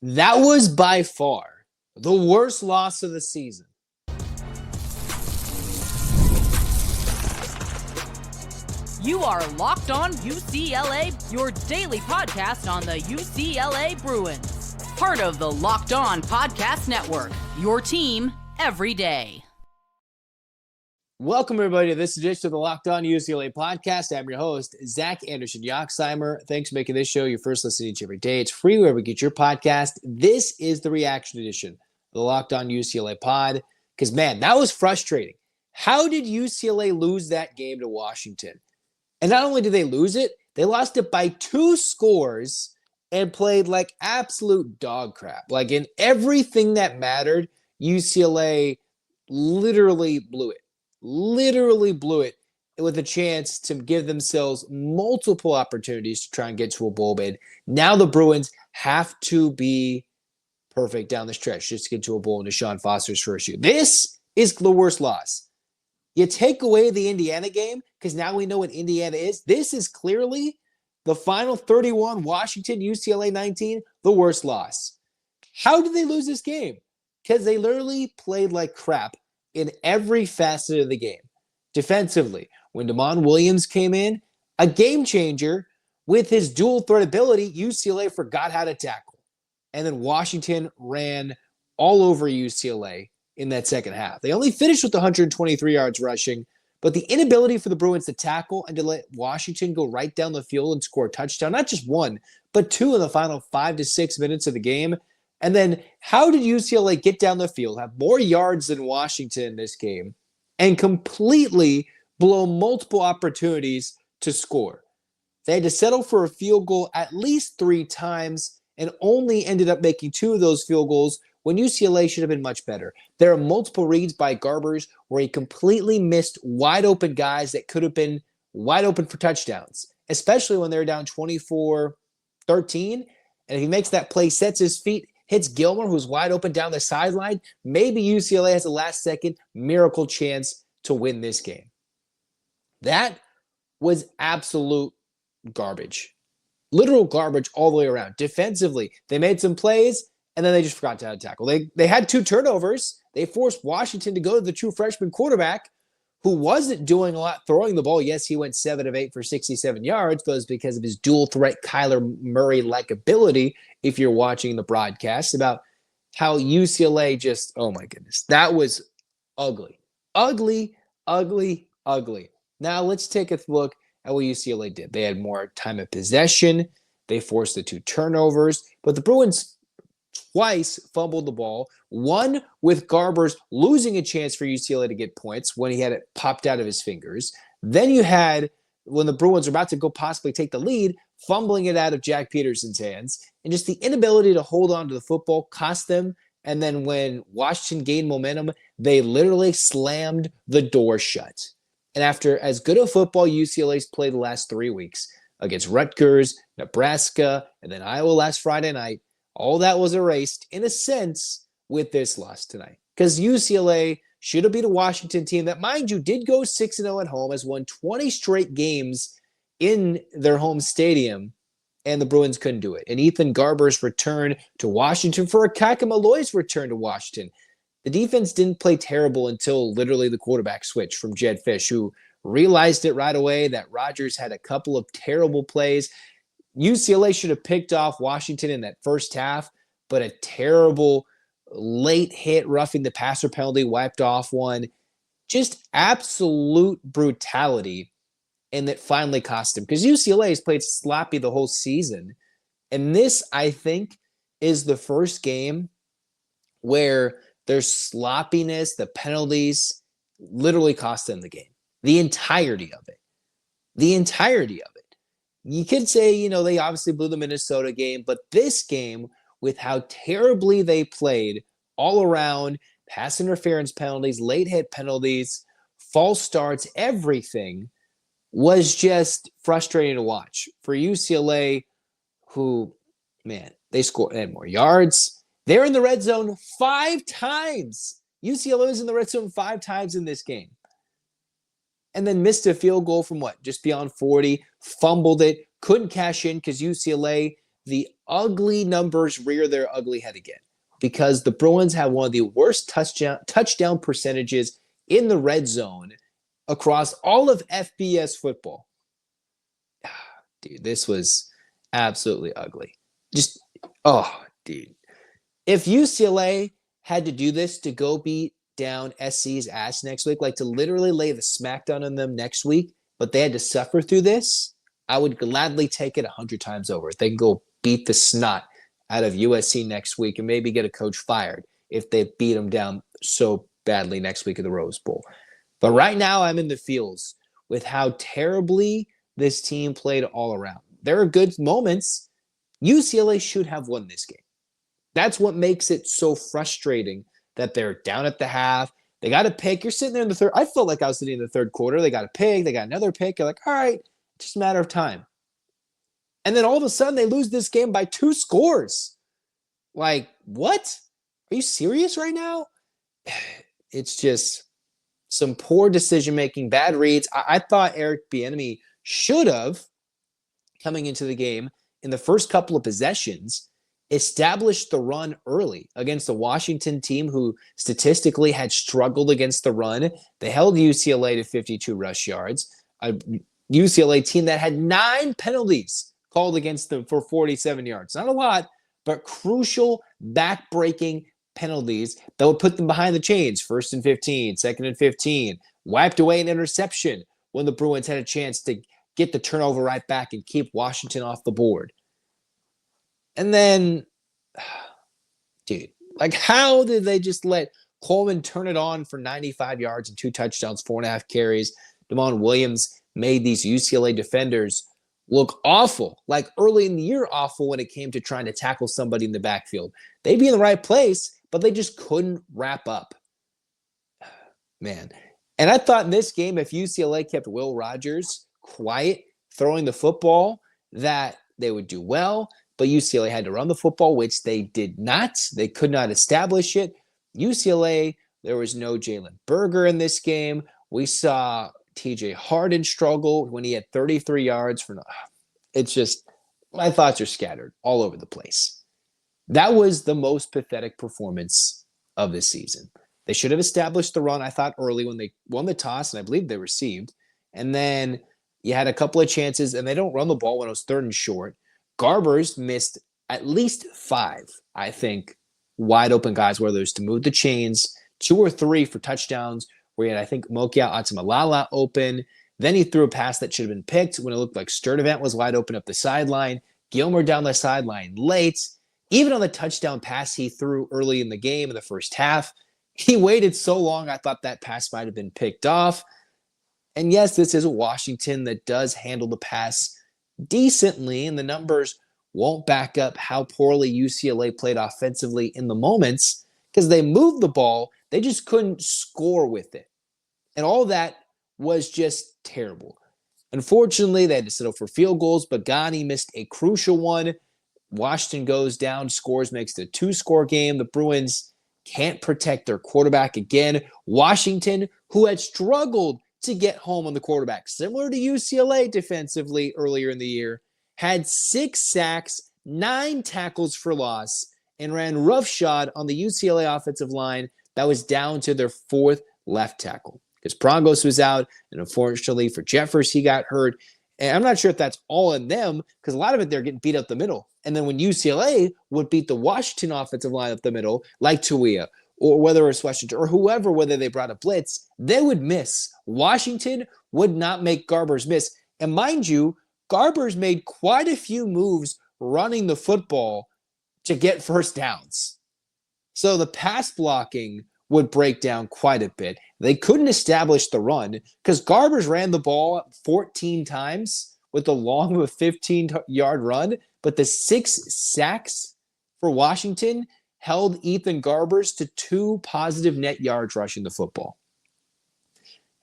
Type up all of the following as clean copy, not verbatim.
That was by far the worst loss of the season. You are Locked On UCLA, your daily podcast on the UCLA Bruins. Part of the Locked On Podcast Network, your team every day. Welcome, everybody, to this edition of the Locked On UCLA Podcast. I'm your host, Zach Anderson-Yoxsimer. Thanks for making this show your first listen each every day. It's free wherever you get your podcast. This is the reaction edition of the Locked On UCLA Pod. Because, man, that was frustrating. How did UCLA lose that game to Washington? And not only did they lose it, they lost it by 2 scores and played like absolute dog crap. Like in everything that mattered, UCLA literally blew it. Literally blew it with a chance to give themselves multiple opportunities to try and get to a bowl bid. Now the Bruins have to be perfect down the stretch just to get to a bowl in Deshaun Foster's first year. This is the worst loss. You take away the Indiana game, because now we know what Indiana is. This is clearly the final 31, Washington, UCLA 19, the worst loss. How did they lose this game? Because they literally played like crap in every facet of the game. Defensively, when Damon Williams came in, a game changer with his dual threat ability, UCLA forgot how to tackle. And then Washington ran all over UCLA in that second half. They only finished with 123 yards rushing, but the inability for the Bruins to tackle and to let Washington go right down the field and score a touchdown, not just one, but 2 in the final 5 to 6 minutes of the game. And then how did UCLA get down the field, have more yards than Washington in this game, and completely blow multiple opportunities to score? They had to settle for a field goal at least 3 times and only ended up making 2 of those field goals when UCLA should have been much better. There are multiple reads by Garbers where he completely missed wide open guys that could have been wide open for touchdowns, especially when they're down 24-13. And if he makes that play, sets his feet, hits Gilmore, who's wide open down the sideline, maybe UCLA has a last-second miracle chance to win this game. That was absolute garbage. Literal garbage all the way around. Defensively, they made some plays, and then they just forgot how to tackle. They had 2 turnovers. They forced Washington to go to the true freshman quarterback, who wasn't doing a lot throwing the ball. Yes, he went 7 of 8 for 67 yards, but it was because of his dual threat Kyler Murray-like ability, if you're watching the broadcast, about how UCLA just, oh my goodness, that was ugly. Ugly, ugly, ugly. Now let's take a look at what UCLA did. They had more time of possession. They forced the 2 turnovers, but the Bruins twice fumbled the ball, one with Garbers losing a chance for UCLA to get points when he had it popped out of his fingers. Then you had, when the Bruins were about to go possibly take the lead, fumbling it out of Jack Peterson's hands, and just the inability to hold on to the football cost them. And then when Washington gained momentum, they literally slammed the door shut. And after as good a football UCLA's played the last 3 weeks against Rutgers, Nebraska, and then Iowa last Friday night, all that was erased, in a sense, with this loss tonight. Because UCLA should have beat a Washington team that, mind you, did go 6-0 at home, has won 20 straight games in their home stadium, and the Bruins couldn't do it. And Ethan Garbers' return to Washington for Akaka Malloy's return to Washington. The defense didn't play terrible until literally the quarterback switch from Jedd Fisch, who realized it right away that Rodgers had a couple of terrible plays. UCLA should have picked off Washington in that first half, but a terrible late hit roughing the passer penalty wiped off one. Just absolute brutality, and that finally cost him. Because UCLA has played sloppy the whole season. And this, I think, is the first game where their sloppiness, the penalties, literally cost them the game. The entirety of it. The entirety of it. You could say, they obviously blew the Minnesota game, but this game, with how terribly they played all around, pass interference penalties, late hit penalties, false starts, everything, was just frustrating to watch. For UCLA, who, man, they had more yards. They're in the red zone 5 times. UCLA was in the red zone 5 times in this game. And then missed a field goal from just beyond 40, fumbled it, couldn't cash in because UCLA the ugly numbers rear their ugly head again because the Bruins have one of the worst touchdown percentages in the red zone across all of FBS football. Dude, this was absolutely ugly. Dude. If UCLA had to do this to go beat down SC's ass next week, like to literally lay the smackdown on them next week, but they had to suffer through this, I would gladly take it 100 times over. If they can go beat the snot out of USC next week and maybe get a coach fired if they beat them down so badly next week at the Rose Bowl. But right now I'm in the feels with how terribly this team played all around. There are good moments. UCLA should have won this game. That's what makes it so frustrating that they're down at the half. They got a pick. You're sitting there in the third. I felt like I was sitting in the third quarter. They got a pick. They got another pick. You're like, all right, it's just a matter of time. And then all of a sudden they lose this game by 2 scores. Like, what? Are you serious right now? It's just some poor decision-making, bad reads. I thought Eric Bieniemy should have, coming into the game, in the first couple of possessions, established the run early against the Washington team who statistically had struggled against the run. They held UCLA to 52 rush yards, a UCLA team that had 9 penalties called against them for 47 yards. Not a lot, but crucial back-breaking penalties that would put them behind the chains. 1st and 15, 2nd and 15, wiped away an interception when the Bruins had a chance to get the turnover right back and keep Washington off the board. And then, dude, like how did they just let Coleman turn it on for 95 yards and 2 touchdowns, 4.5 carries? Damon Williams made these UCLA defenders look awful, like early in the year awful when it came to trying to tackle somebody in the backfield. They'd be in the right place, but they just couldn't wrap up. Man. And I thought in this game, if UCLA kept Will Rogers quiet, throwing the football, that they would do well. But UCLA had to run the football, which they did not. They could not establish it. UCLA, there was no Jalen Berger in this game. We saw TJ Harden struggle when he had 33 yards. It's just, my thoughts are scattered all over the place. That was the most pathetic performance of the season. They should have established the run, I thought, early when they won the toss, and I believe they received. And then you had a couple of chances, and they don't run the ball when it was 3rd and short. Garbers missed at least 5, I think, wide open guys, whether it was to move the chains, 2 or 3 for touchdowns, where he had, I think, Mokia Atimalala open. Then he threw a pass that should have been picked when it looked like Sturdivant was wide open up the sideline. Gilmer down the sideline late. Even on the touchdown pass he threw early in the game in the first half, he waited so long I thought that pass might have been picked off. And yes, this is a Washington that does handle the pass decently, and the numbers won't back up how poorly UCLA played offensively in the moments because they moved the ball. They just couldn't score with it. And all that was just terrible. Unfortunately, they had to settle for field goals. Bagani missed a crucial one. Washington goes down, scores, makes it a 2-score game. The Bruins can't protect their quarterback again. Washington, who had struggled to get home on the quarterback, similar to UCLA defensively earlier in the year, had 6 sacks, 9 tackles for loss, and ran roughshod on the UCLA offensive line that was down to their 4th left tackle. Because Prongos was out, and unfortunately for Jeffers, he got hurt. And I'm not sure if that's all in them, because a lot of it, they're getting beat up the middle. And then when UCLA would beat the Washington offensive line up the middle, like Tuia, or whether it was Washington, or whoever, whether they brought a blitz, they would miss. Washington would not make Garbers miss. And mind you, Garbers made quite a few moves running the football to get first downs. So the pass blocking would break down quite a bit. They couldn't establish the run because Garbers ran the ball 14 times with a long of a 15-yard run, but the 6 sacks for Washington held Ethan Garbers to 2 positive net yards rushing the football.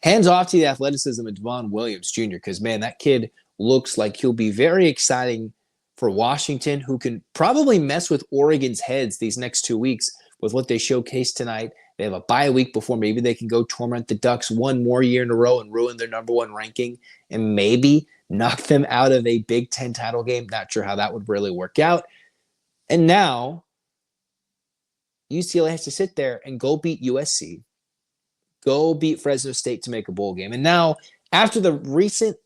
Hands off to the athleticism of Devon Williams Jr. because, man, that kid looks like he'll be very exciting for Washington, who can probably mess with Oregon's heads these next 2 weeks with what they showcased tonight. They have a bye week before maybe they can go torment the Ducks one more year in a row and ruin their number 1 ranking. And maybe knock them out of a Big Ten title game. Not sure how that would really work out. And now UCLA has to sit there and go beat USC, go beat Fresno State to make a bowl game. And now, after the recent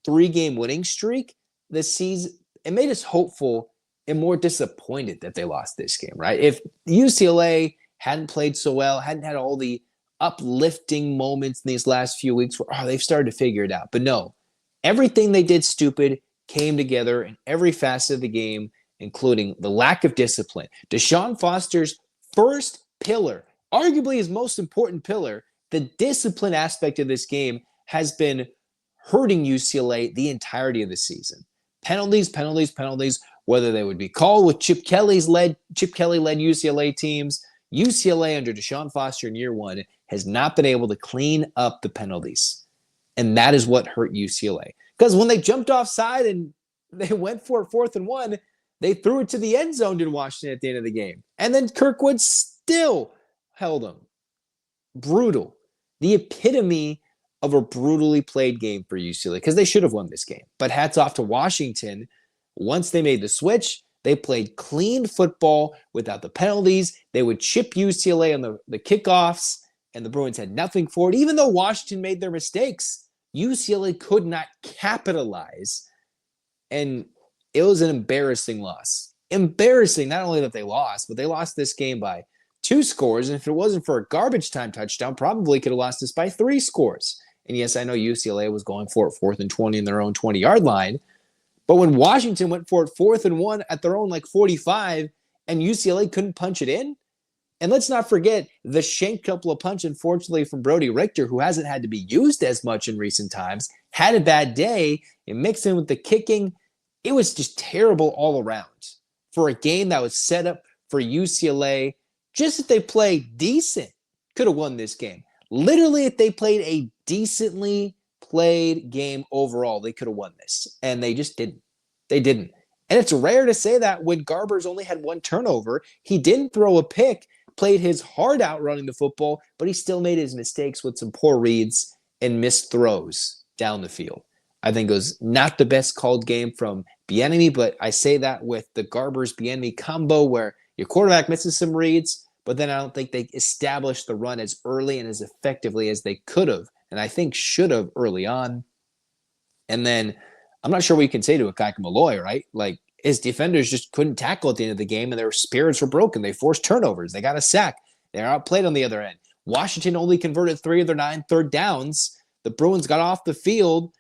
3-game winning streak, the season, it made us hopeful and more disappointed that they lost this game, right? If UCLA hadn't played so well, hadn't had all the uplifting moments in these last few weeks where, they've started to figure it out. But no, everything they did stupid came together in every facet of the game, including the lack of discipline. Deshaun Foster's first pillar, arguably his most important pillar, the discipline aspect of this game has been hurting UCLA the entirety of the season. Penalties, whether they would be called with Chip Kelly-led UCLA teams. UCLA under Deshaun Foster in year one has not been able to clean up the penalties. And that is what hurt UCLA. Because when they jumped offside and they went for it 4th and 1, they threw it to the end zone to Washington at the end of the game. And then Kirkwood still held them. Brutal. The epitome of a brutally played game for UCLA, because they should have won this game. But hats off to Washington. Once they made the switch, they played clean football without the penalties. They would chip UCLA on the kickoffs, and the Bruins had nothing for it. Even though Washington made their mistakes, UCLA could not capitalize. And it was an embarrassing loss. Embarrassing, not only that they lost, but they lost this game by 2 scores. And if it wasn't for a garbage time touchdown, probably could have lost this by 3 scores. And yes, I know UCLA was going for it 4th and 20 in their own 20-yard line. But when Washington went for it 4th and 1 at their own 45, and UCLA couldn't punch it in, and let's not forget the shank couple of punch, unfortunately, from Brody Richter, who hasn't had to be used as much in recent times, had a bad day, and mixed in with the kicking, it was just terrible all around for a game that was set up for UCLA. Just if they played decent, could have won this game. Literally, if they played a decently played game overall, they could have won this. And they just didn't. They didn't. And it's rare to say that when Garbers only had 1 turnover. He didn't throw a pick, played his heart out running the football, but he still made his mistakes with some poor reads and missed throws down the field. I think it was not the best called game from Bieniemy, but I say that with the Garbers-Bieniemy combo where your quarterback misses some reads, but then I don't think they established the run as early and as effectively as they could have, and I think should have early on. And then I'm not sure what you can say to a guy like Malloy, right? Like, his defenders just couldn't tackle at the end of the game, and their spirits were broken. They forced turnovers. They got a sack. They were outplayed on the other end. Washington only converted 3 of their 9 third downs. The Bruins got off the field.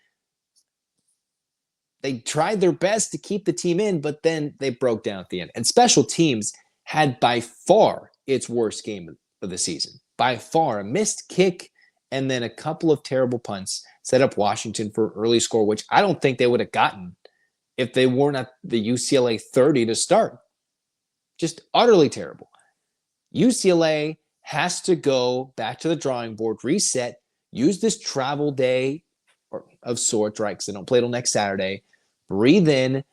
They tried their best to keep the team in, but then they broke down at the end. And special teams had by far its worst game of the season. By far, a missed kick and then a couple of terrible punts set up Washington for an early score, which I don't think they would have gotten if they weren't at the UCLA 30 to start. Just utterly terrible. UCLA has to go back to the drawing board, reset, use this travel day of sorts, right? Because they don't play till next Saturday. Breathe in,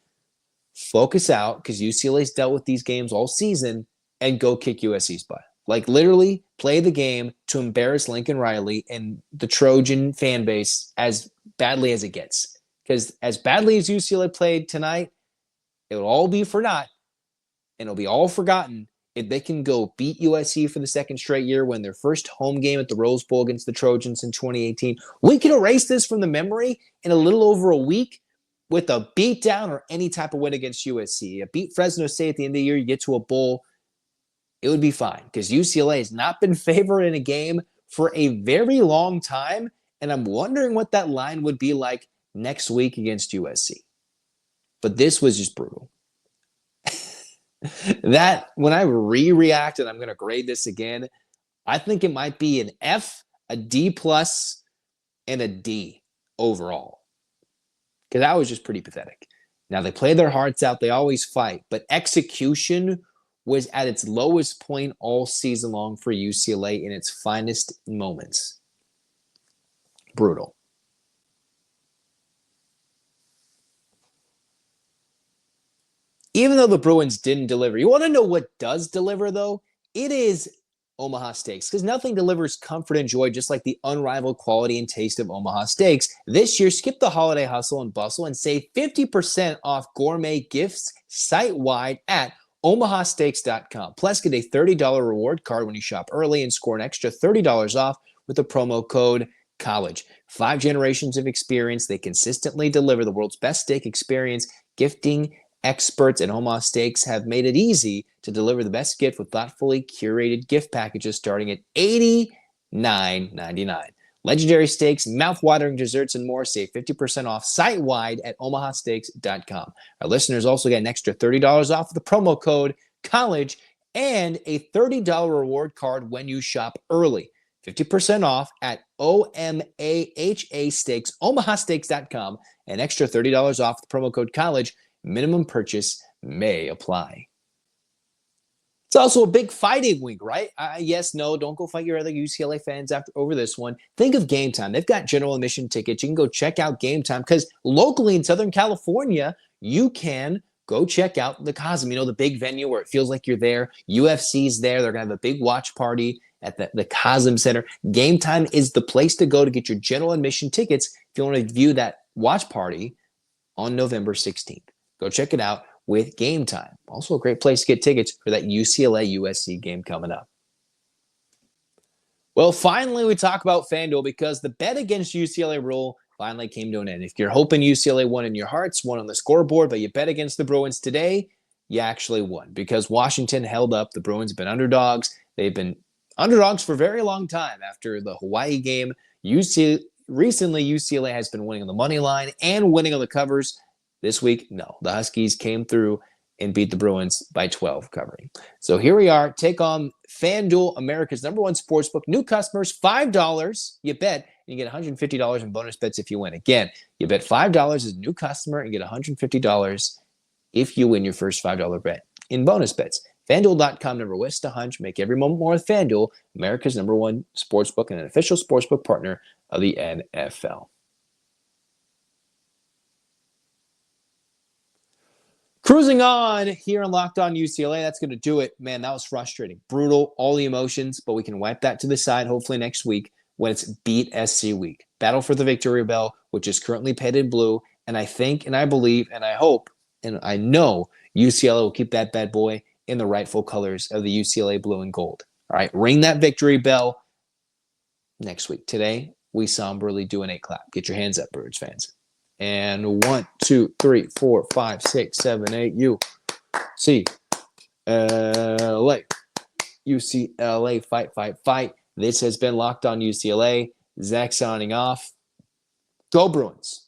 focus out, because UCLA's dealt with these games all season, and go kick USC's butt. Like, literally play the game to embarrass Lincoln Riley and the Trojan fan base as badly as it gets. Because as badly as UCLA played tonight, it'll all be for naught, and it'll be all forgotten if they can go beat USC for the 2nd straight year, win their first home game at the Rose Bowl against the Trojans in 2018. We can erase this from the memory in a little over a week with a beatdown or any type of win against USC. You beat Fresno State at the end of the year, you get to a bowl, it would be fine, because UCLA has not been favored in a game for a very long time, and I'm wondering what that line would be like next week against USC. But this was just brutal. That, when I react and I'm going to grade this again, I think it might be an F, a D+, and a D overall. Because that was just pretty pathetic. Now, they play their hearts out. They always fight. But execution was at its lowest point all season long for UCLA in its finest moments. Brutal. Even though the Bruins didn't deliver, you want to know what does deliver, though? It is Omaha Steaks, because nothing delivers comfort and joy just like the unrivaled quality and taste of Omaha Steaks. This year, skip the holiday hustle and bustle and save 50% off gourmet gifts site-wide at omahasteaks.com. Plus, get a $30 reward card when you shop early and score an extra $30 off with the promo code COLLEGE. 5 generations of experience. They consistently deliver the world's best steak experience. Gifting experts at Omaha Steaks have made it easy to deliver the best gift with thoughtfully curated gift packages starting at $89.99. Legendary steaks, mouth-watering desserts, and more. Save 50% off site-wide at omahasteaks.com. Our listeners also get an extra $30 off with the promo code COLLEGE and a $30 reward card when you shop early. 50% off at OMAHA Steaks, omahasteaks.com, and extra $30 off with the promo code COLLEGE. Minimum purchase may apply. It's also a big fighting week, right? Yes, no, don't go fight your other UCLA fans over this one. Think of Game Time. They've got general admission tickets. You can go check out Game Time because locally in Southern California, you can go check out the Cosm, the big venue where it feels like you're there. UFC's there. They're going to have a big watch party at the Cosm Center. Game Time is the place to go to get your general admission tickets if you want to view that watch party on November 16th. Go check it out with Game Time. Also a great place to get tickets for that UCLA-USC game coming up. Well, finally, we talk about FanDuel because the bet against UCLA rule finally came to an end. If you're hoping UCLA won in your hearts, won on the scoreboard, but you bet against the Bruins today, you actually won because Washington held up. The Bruins have been underdogs. They've been underdogs for a very long time after the Hawaii game. Recently, UCLA has been winning on the money line and winning on the covers. This week, no. The Huskies came through and beat the Bruins by 12 covering. So here we are. Take on FanDuel, America's #1 sportsbook. New customers, $5. You bet, and you get $150 in bonus bets if you win. Again, you bet $5 as a new customer and get $150 if you win your first $5 bet in bonus bets. FanDuel.com never wastes a hunch. Make every moment more with FanDuel, America's #1 sportsbook and an official sportsbook partner of the NFL. Cruising on here on Locked On UCLA. That's going to do it. Man, that was frustrating. Brutal, all the emotions, but we can wipe that to the side hopefully next week when it's Beat SC week. Battle for the Victory Bell, which is currently painted blue. And I think, and I believe, and I hope, and I know UCLA will keep that bad boy in the rightful colors of the UCLA blue and gold. All right, ring that victory bell next week. Today, we somberly do an 8 clap. Get your hands up, Birds fans. And 1, 2, 3, 4, 5, 6, 7, 8, UCLA. UCLA, fight, fight, fight. This has been Locked On UCLA. Zach signing off. Go Bruins.